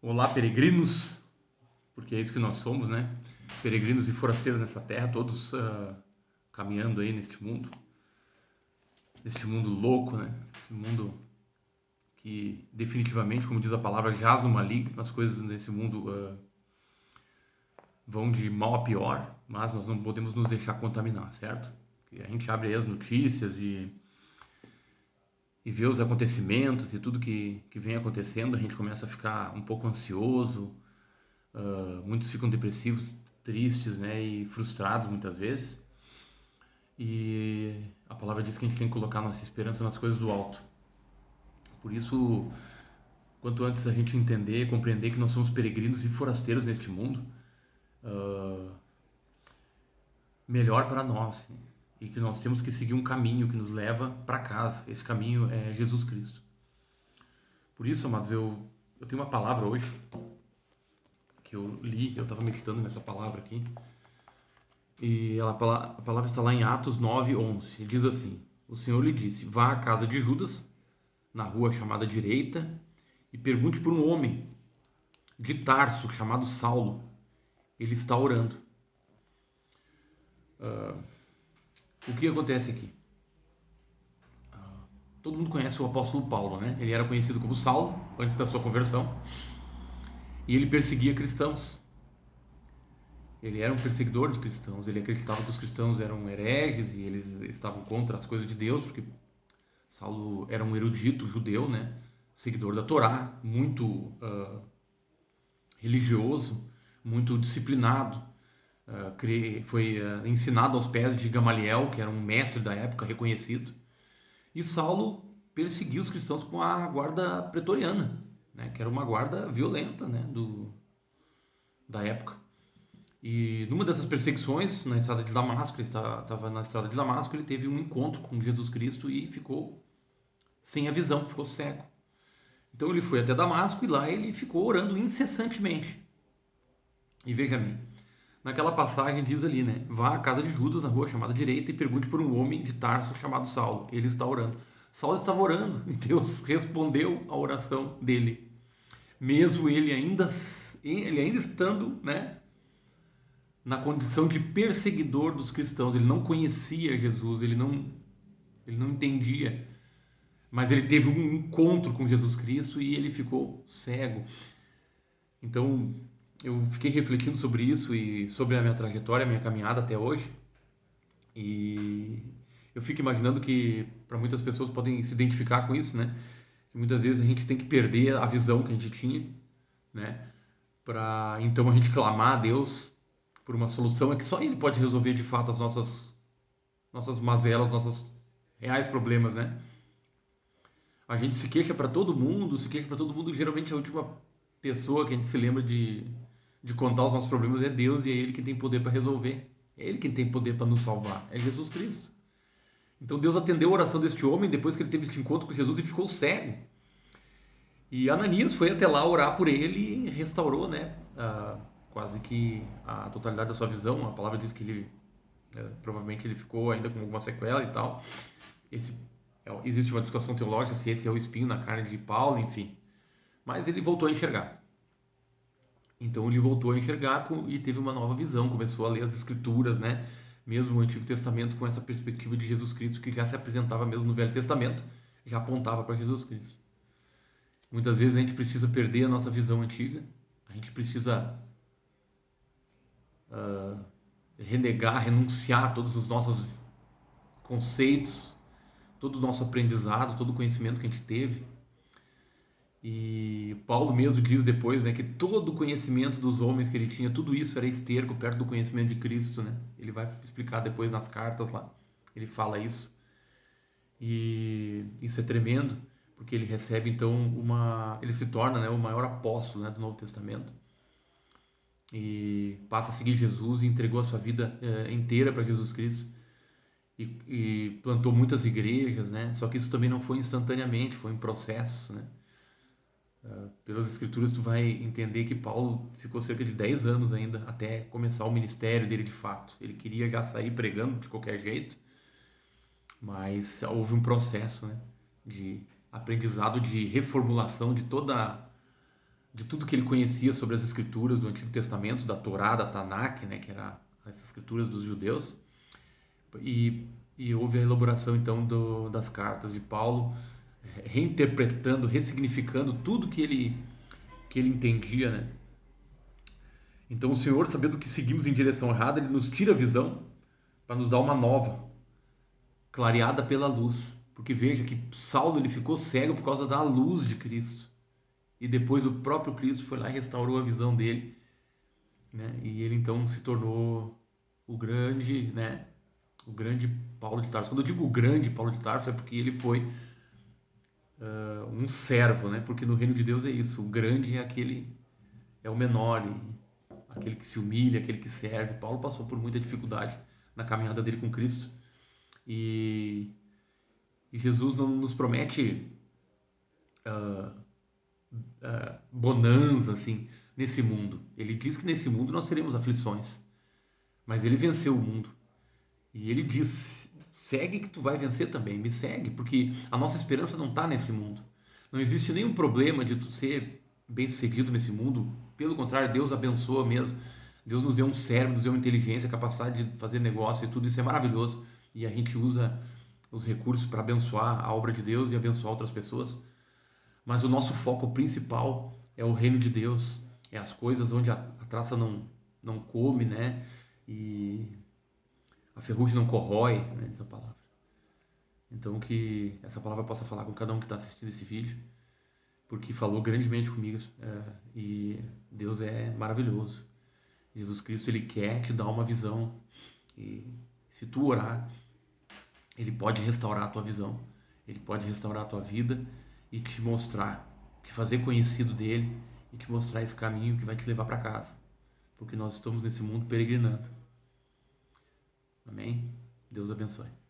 Olá, peregrinos, porque é isso que nós somos, né? Peregrinos e forasteiros nessa terra, todos caminhando aí neste mundo louco, né? Esse mundo que definitivamente, como diz a palavra, jaz no maligno. As coisas nesse mundo vão de mal a pior, mas nós não podemos nos deixar contaminar, certo? Porque a gente abre aí as notícias e vê os acontecimentos e tudo que vem acontecendo, a gente começa a ficar um pouco ansioso. Muitos ficam depressivos, tristes, né, e frustrados muitas vezes. E a palavra diz que a gente tem que colocar nossa esperança nas coisas do alto. Por isso, quanto antes a gente entender, compreender que nós somos peregrinos e forasteiros neste mundo, melhor para nós. E que nós temos que seguir um caminho que nos leva para casa. Esse caminho é Jesus Cristo. Por isso, amados, eu tenho uma palavra hoje que eu li, eu estava meditando nessa palavra aqui. E a palavra está lá em Atos 9:11. Ele diz assim: O Senhor lhe disse: Vá à casa de Judas, na rua chamada Direita, e pergunte por um homem de Tarso chamado Saulo. Ele está orando. O que acontece aqui? Todo mundo conhece o apóstolo Paulo, né? Ele era conhecido como Saulo antes da sua conversão e ele perseguia cristãos. Ele era um perseguidor de cristãos. Ele acreditava que os cristãos eram hereges e eles estavam contra as coisas de Deus, porque Saulo era um erudito judeu, né? Seguidor da Torá, muito religioso, muito disciplinado. Foi ensinado aos pés de Gamaliel, que era um mestre da época reconhecido. E Saulo perseguiu os cristãos com a guarda pretoriana, né? Que era uma guarda violenta, né? Da época. E numa dessas perseguições, na estrada de Damasco, ele estava na estrada de Damasco, ele teve um encontro com Jesus Cristo e ficou sem a visão, ficou cego. Então ele foi até Damasco e lá ele ficou orando incessantemente. E veja bem, naquela passagem diz ali, né? Vá à casa de Judas, na rua chamada Direita, e pergunte por um homem de Tarso chamado Saulo. Ele está orando. Saulo estava orando e Deus respondeu a oração dele. Mesmo ele ainda estando, né, na condição de perseguidor dos cristãos. Ele não conhecia Jesus, ele não entendia. Mas ele teve um encontro com Jesus Cristo e ele ficou cego. Então, eu fiquei refletindo sobre isso e sobre a minha trajetória, a minha caminhada até hoje. E eu fico imaginando que para muitas pessoas podem se identificar com isso, né? Que muitas vezes a gente tem que perder a visão que a gente tinha, né? Para então a gente clamar a Deus por uma solução é que só Ele pode resolver de fato as nossas mazelas, nossos reais problemas, né? A gente se queixa para todo mundo, se queixa para todo mundo, e geralmente a última pessoa que a gente se lembra de contar os nossos problemas é Deus e é Ele que tem poder para resolver. É Ele quem tem poder para nos salvar, é Jesus Cristo. Então Deus atendeu a oração deste homem depois que ele teve este encontro com Jesus e ficou cego. E Ananias foi até lá orar por ele e restaurou, né, quase que a totalidade da sua visão. A palavra diz que provavelmente ele ficou ainda com alguma sequela e tal. Existe uma discussão teológica se esse é o espinho na carne de Paulo, enfim. Mas ele voltou a enxergar. Então ele voltou a enxergar e teve uma nova visão, começou a ler as escrituras, né? Mesmo o Antigo Testamento com essa perspectiva de Jesus Cristo que já se apresentava mesmo no Velho Testamento, já apontava para Jesus Cristo. Muitas vezes a gente precisa perder a nossa visão antiga, a gente precisa renegar, renunciar todos os nossos conceitos, todo o nosso aprendizado, todo o conhecimento que a gente teve. E Paulo mesmo diz depois, né, que todo o conhecimento dos homens que ele tinha, tudo isso era esterco perto do conhecimento de Cristo, né? Ele vai explicar depois nas cartas lá. Ele fala isso. E isso é tremendo, porque ele recebe então ele se torna, né, o maior apóstolo, né, do Novo Testamento. E passa a seguir Jesus e entregou a sua vida inteira para Jesus Cristo. E plantou muitas igrejas, né? Só que isso também não foi instantaneamente, foi um processo, né? Pelas escrituras tu vai entender que Paulo ficou cerca de 10 anos ainda até começar o ministério dele de fato. Ele queria já sair pregando de qualquer jeito, mas houve um processo, né, de aprendizado, de reformulação de tudo que ele conhecia sobre as escrituras do Antigo Testamento, da Torá, da Tanakh, né, que era as escrituras dos judeus, e, e houve a elaboração então das cartas de Paulo, reinterpretando, ressignificando tudo que ele entendia, né? Então o Senhor, sabendo que seguimos em direção errada, ele nos tira a visão para nos dar uma nova, clareada pela luz. Porque veja que Saulo ele ficou cego por causa da luz de Cristo. E depois o próprio Cristo foi lá e restaurou a visão dele, né? E ele então se tornou o grande, né? O grande Paulo de Tarso. Quando eu digo o grande Paulo de Tarso é porque ele foi um servo, né? Porque no reino de Deus é isso. O grande é aquele, é o menor, aquele que se humilha, aquele que serve. Paulo passou por muita dificuldade na caminhada dele com Cristo. E, e Jesus não nos promete bonança assim nesse mundo. Ele diz que nesse mundo nós teremos aflições, mas ele venceu o mundo. E ele diz: segue que tu vai vencer também, me segue, porque a nossa esperança não está nesse mundo. Não existe nenhum problema de tu ser bem-sucedido nesse mundo. Pelo contrário, Deus abençoa mesmo. Deus nos deu um cérebro, nos deu uma inteligência, capacidade de fazer negócio e tudo isso é maravilhoso. E a gente usa os recursos para abençoar a obra de Deus e abençoar outras pessoas. Mas o nosso foco principal é o reino de Deus, é as coisas onde a traça não come, né? E a ferrugem não corrói, né? Essa palavra. Então que essa palavra possa falar com cada um que está assistindo esse vídeo, porque falou grandemente comigo, e Deus é maravilhoso. Jesus Cristo ele quer te dar uma visão e se tu orar, ele pode restaurar a tua visão, ele pode restaurar a tua vida e te mostrar, te fazer conhecido dele e te mostrar esse caminho que vai te levar para casa, porque nós estamos nesse mundo peregrinando. Amém? Deus abençoe.